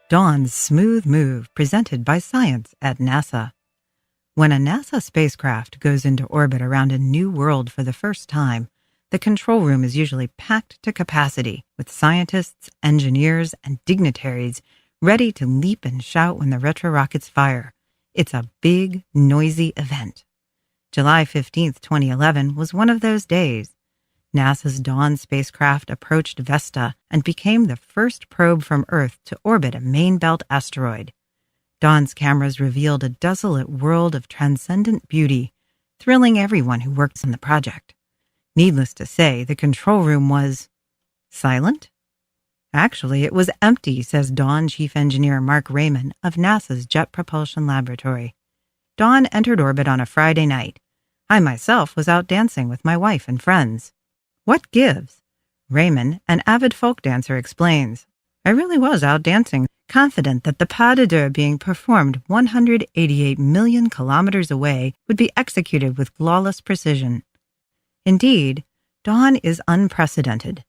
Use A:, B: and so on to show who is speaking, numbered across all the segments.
A: Dawn's Smooth Move, presented by Science at NASA. When a NASA spacecraft goes into orbit around a new world for the first time, the control room is usually packed to capacity with scientists, engineers, and dignitaries ready to leap and shout when the retro rockets fire. It's a big, noisy event. July 15, 2011 was one of those days. NASA's Dawn spacecraft approached Vesta and became the first probe from Earth to orbit a main belt asteroid. Dawn's cameras revealed a desolate world of transcendent beauty, thrilling everyone who works on the project. Needless to say, the control room was silent? Actually, it was empty, says Dawn Chief Engineer Mark Raymond of NASA's Jet Propulsion Laboratory. Dawn entered orbit on a Friday night. I myself was out dancing with my wife and friends. What gives? Raymond, an avid folk dancer, explains. I really was out dancing, confident that the pas de deux being performed 188 million kilometers away would be executed with flawless precision. Indeed, Dawn is unprecedented.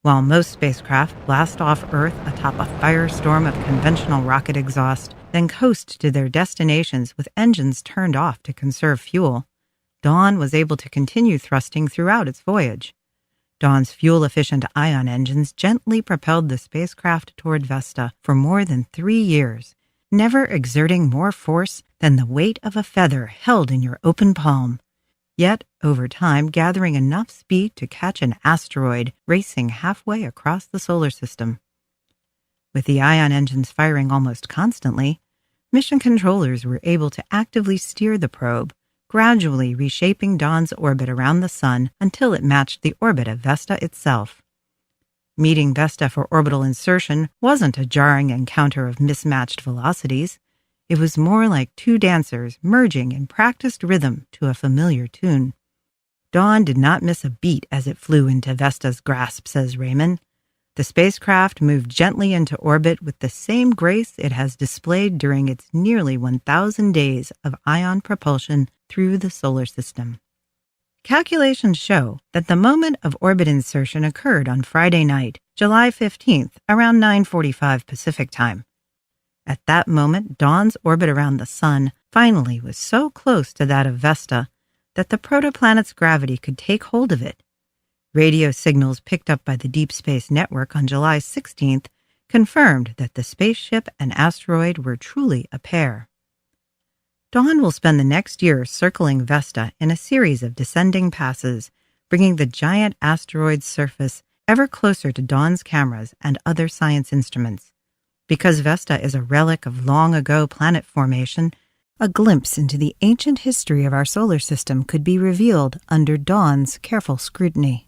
A: While most spacecraft blast off Earth atop a firestorm of conventional rocket exhaust, then coast to their destinations with engines turned off to conserve fuel, Dawn was able to continue thrusting throughout its voyage. Dawn's fuel-efficient ion engines gently propelled the spacecraft toward Vesta for more than 3 years, never exerting more force than the weight of a feather held in your open palm. Yet, over time, gathering enough speed to catch an asteroid racing halfway across the solar system. With the ion engines firing almost constantly, mission controllers were able to actively steer the probe, gradually reshaping Dawn's orbit around the Sun until it matched the orbit of Vesta itself. Meeting Vesta for orbital insertion wasn't a jarring encounter of mismatched velocities. It was more like two dancers merging in practiced rhythm to a familiar tune. Dawn did not miss a beat as it flew into Vesta's grasp, says Raymond. The spacecraft moved gently into orbit with the same grace it has displayed during its nearly 1,000 days of ion propulsion through the solar system. Calculations show that the moment of orbit insertion occurred on Friday night, July 15th, around 9:45 Pacific time. At that moment, Dawn's orbit around the Sun finally was so close to that of Vesta that the protoplanet's gravity could take hold of it. Radio signals picked up by the Deep Space Network on July 16th confirmed that the spaceship and asteroid were truly a pair. Dawn will spend the next year circling Vesta in a series of descending passes, bringing the giant asteroid's surface ever closer to Dawn's cameras and other science instruments. Because Vesta is a relic of long-ago planet formation, a glimpse into the ancient history of our solar system could be revealed under Dawn's careful scrutiny.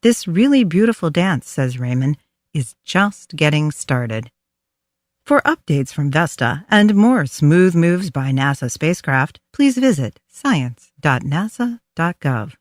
A: This really beautiful dance, says Raymond, is just getting started. For updates from Vesta and more smooth moves by NASA spacecraft, please visit science.nasa.gov.